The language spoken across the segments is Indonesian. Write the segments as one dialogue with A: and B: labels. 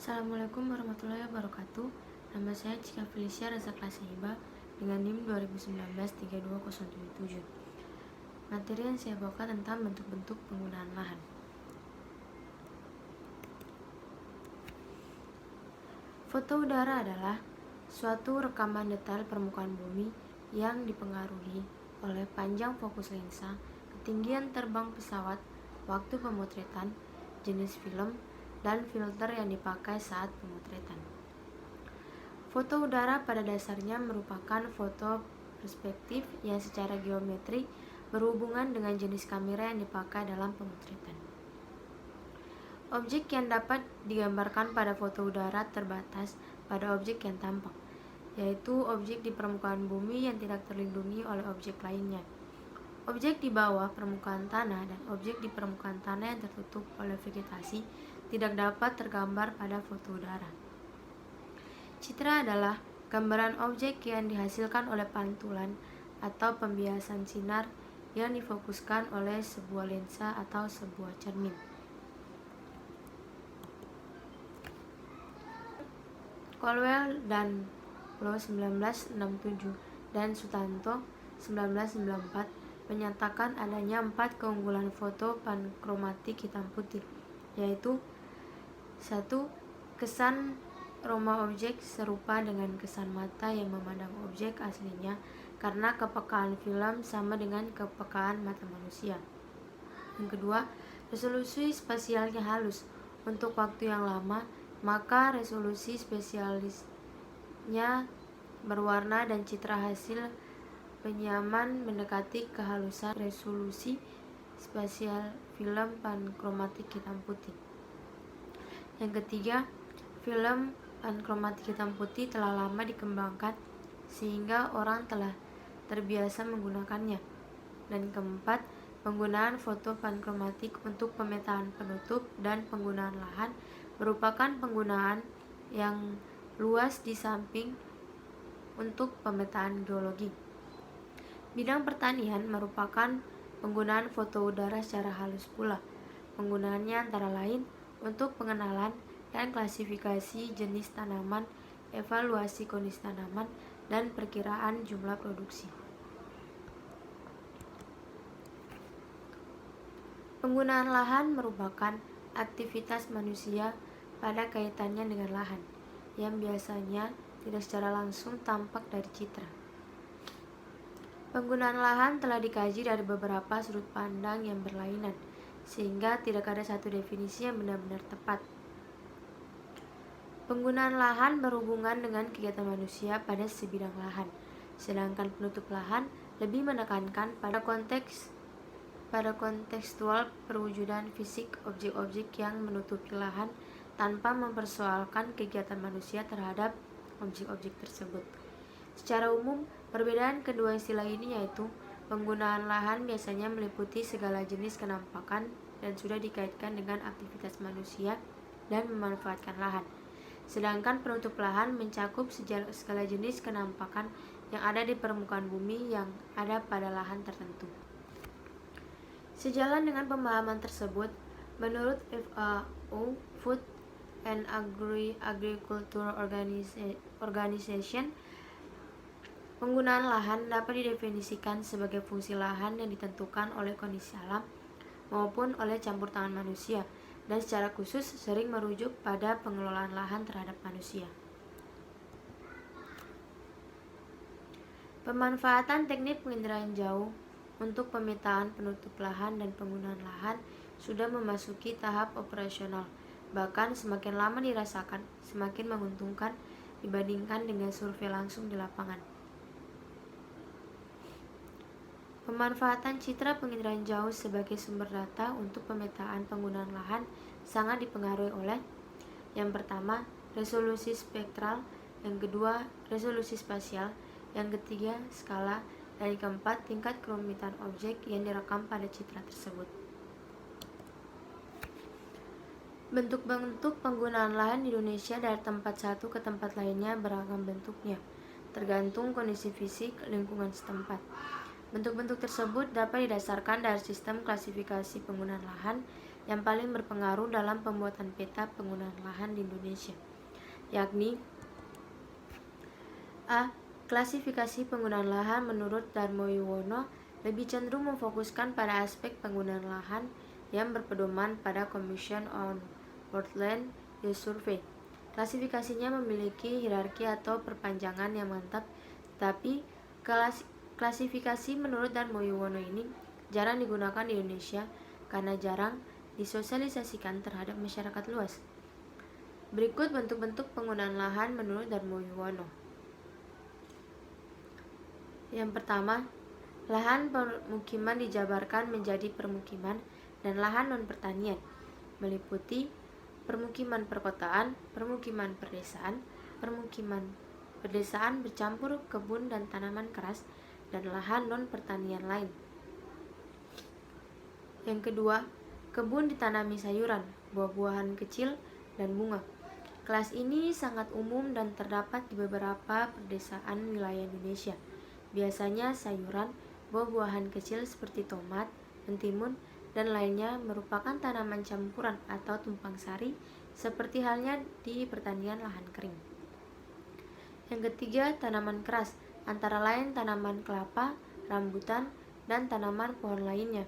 A: Assalamualaikum warahmatullahi wabarakatuh. Nama saya Cika Felicia Razak Laseiba dengan NIM 2019-32077. Materi yang saya bawakan tentang bentuk-bentuk penggunaan lahan. Foto udara adalah suatu rekaman detail permukaan bumi yang dipengaruhi oleh panjang fokus lensa, ketinggian terbang pesawat, waktu pemotretan, jenis film, dan filter yang dipakai saat pemotretan. Foto udara pada dasarnya merupakan foto perspektif yang secara geometri berhubungan dengan jenis kamera yang dipakai dalam pemotretan. Objek yang dapat digambarkan pada foto udara terbatas pada objek yang tampak, yaitu objek di permukaan bumi yang tidak terlindungi oleh objek lainnya. Objek di bawah permukaan tanah dan objek di permukaan tanah yang tertutup oleh vegetasi tidak dapat tergambar pada foto udara. Citra adalah gambaran objek yang dihasilkan oleh pantulan atau pembiasan sinar yang difokuskan oleh sebuah lensa atau sebuah cermin. Colwell dan Low 1967 dan Sutanto 1994 menyatakan adanya 4 keunggulan foto pankromatik hitam putih, yaitu 1. Kesan aroma objek serupa dengan kesan mata yang memandang objek aslinya karena kepekaan film sama dengan kepekaan mata manusia. Yang kedua, resolusi spasialnya halus untuk waktu yang lama, maka resolusi spesialisnya berwarna dan citra hasil penyaman mendekati kehalusan resolusi spasial film pankromatik hitam putih. Yang ketiga, film pankromatik hitam putih telah lama dikembangkan sehingga orang telah terbiasa menggunakannya. Dan keempat, penggunaan foto pankromatik untuk pemetaan penutup dan penggunaan lahan merupakan penggunaan yang luas di samping untuk pemetaan geologi. Bidang pertanian merupakan penggunaan foto udara secara halus pula. Penggunaannya antara lain untuk pengenalan dan klasifikasi jenis tanaman, evaluasi kondisi tanaman, dan perkiraan jumlah produksi. Penggunaan lahan merupakan aktivitas manusia pada kaitannya dengan lahan, yang biasanya tidak secara langsung tampak dari citra. Penggunaan lahan telah dikaji dari beberapa sudut pandang yang berlainan, sehingga tidak ada satu definisi yang benar-benar tepat. Penggunaan lahan berhubungan dengan kegiatan manusia pada sebidang lahan, sedangkan penutup lahan lebih menekankan pada kontekstual perwujudan fisik objek-objek yang menutupi lahan tanpa mempersoalkan kegiatan manusia terhadap objek-objek tersebut. Secara umum, perbedaan kedua istilah ini yaitu penggunaan lahan biasanya meliputi segala jenis kenampakan dan sudah dikaitkan dengan aktivitas manusia dan memanfaatkan lahan. Sedangkan penutup lahan mencakup segala jenis kenampakan yang ada di permukaan bumi yang ada pada lahan tertentu. Sejalan dengan pemahaman tersebut, menurut FAO, Food and Agriculture Organization, penggunaan lahan dapat didefinisikan sebagai fungsi lahan yang ditentukan oleh kondisi alam maupun oleh campur tangan manusia, dan secara khusus sering merujuk pada pengelolaan lahan terhadap manusia. Pemanfaatan teknik penginderaan jauh untuk pemetaan penutup lahan dan penggunaan lahan sudah memasuki tahap operasional, bahkan semakin lama dirasakan semakin menguntungkan dibandingkan dengan survei langsung di lapangan. Pemanfaatan citra penginderaan jauh sebagai sumber data untuk pemetaan penggunaan lahan sangat dipengaruhi oleh: yang pertama, resolusi spektral, yang kedua, resolusi spasial, yang ketiga, skala, dan yang keempat, tingkat kerumitan objek yang direkam pada citra tersebut. Bentuk-bentuk penggunaan lahan di Indonesia dari tempat satu ke tempat lainnya beragam bentuknya, tergantung kondisi fisik lingkungan setempat. Bentuk-bentuk tersebut dapat didasarkan dari sistem klasifikasi penggunaan lahan yang paling berpengaruh dalam pembuatan peta penggunaan lahan di Indonesia, yakni A. Klasifikasi penggunaan lahan menurut Darmo Yuwono lebih cenderung memfokuskan pada aspek penggunaan lahan yang berpedoman pada Commission on Woodland Use Survey. Klasifikasinya memiliki hierarki atau perpanjangan yang mantap, tapi klasifikasi menurut Darmo Yuwono ini jarang digunakan di Indonesia karena jarang disosialisasikan terhadap masyarakat luas. Berikut bentuk-bentuk penggunaan lahan menurut Darmo Yuwono. Yang pertama, lahan permukiman dijabarkan menjadi permukiman dan lahan non-pertanian, meliputi permukiman perkotaan, permukiman pedesaan, permukiman pedesaan bercampur kebun dan tanaman keras, dan lahan non-pertanian lain. Yang kedua, kebun ditanami sayuran, buah-buahan kecil, dan bunga. Kelas ini sangat umum dan terdapat di beberapa pedesaan wilayah Indonesia. Biasanya sayuran, buah-buahan kecil seperti tomat, mentimun, dan lainnya merupakan tanaman campuran atau tumpang sari seperti halnya di pertanian lahan kering. Yang ketiga, tanaman keras, antara lain tanaman kelapa, rambutan, dan tanaman pohon lainnya.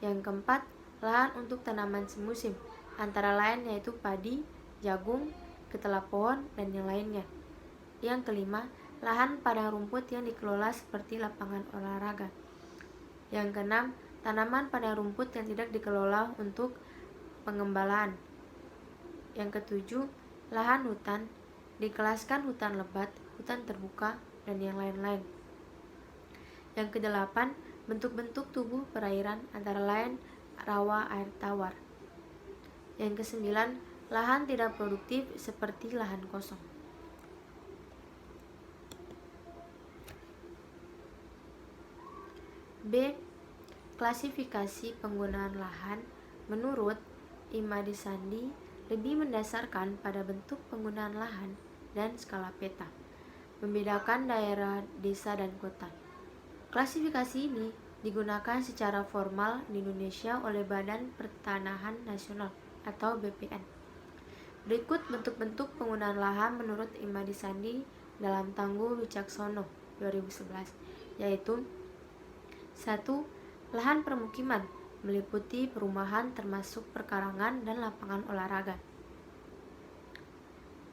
A: Yang keempat, lahan untuk tanaman semusim, antara lain yaitu padi, jagung, ketela pohon, dan yang lainnya. Yang kelima, lahan padang rumput yang dikelola seperti lapangan olahraga. Yang keenam, tanaman padang rumput yang tidak dikelola untuk pengembalaan. Yang ketujuh, lahan hutan, dikelaskan hutan lebat, hutan terbuka, dan yang lain-lain. Yang kedelapan, bentuk-bentuk tubuh perairan antara lain rawa air tawar. Yang kesembilan, lahan tidak produktif seperti lahan kosong. B. Klasifikasi penggunaan lahan menurut Imadi Sandi lebih mendasarkan pada bentuk penggunaan lahan dan skala peta, membedakan daerah, desa, dan kota. Klasifikasi ini digunakan secara formal di Indonesia oleh Badan Pertanahan Nasional atau BPN. Berikut bentuk-bentuk penggunaan lahan menurut Imadi Sandi dalam Tangguh Wicaksono 2011, yaitu 1. Lahan permukiman, meliputi perumahan termasuk perkarangan dan lapangan olahraga.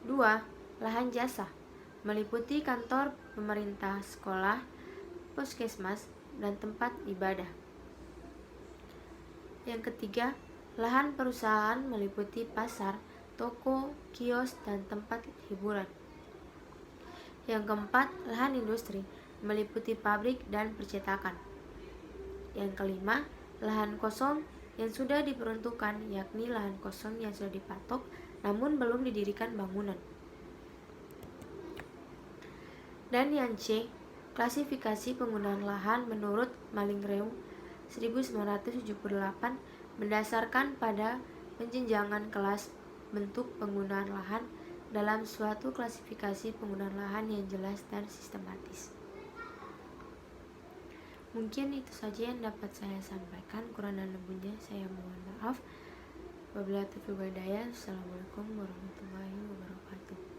A: 2. Lahan jasa, meliputi kantor pemerintah, sekolah, puskesmas, dan tempat ibadah. Yang ketiga, lahan perusahaan meliputi pasar, toko, kios, dan tempat hiburan. Yang keempat, lahan industri, meliputi pabrik dan percetakan. Yang kelima, lahan kosong yang sudah diperuntukkan, yakni lahan kosong yang sudah dipatok namun belum didirikan bangunan. Dan yang C, klasifikasi penggunaan lahan menurut Malingreung 1978 berdasarkan pada penjenjangan kelas bentuk penggunaan lahan dalam suatu klasifikasi penggunaan lahan yang jelas dan sistematis. Mungkin itu saja yang dapat saya sampaikan, kurang dan lebihnya saya mohon maaf. Wabillahi taufiq wal hidayah. Assalamualaikum warahmatullahi wabarakatuh.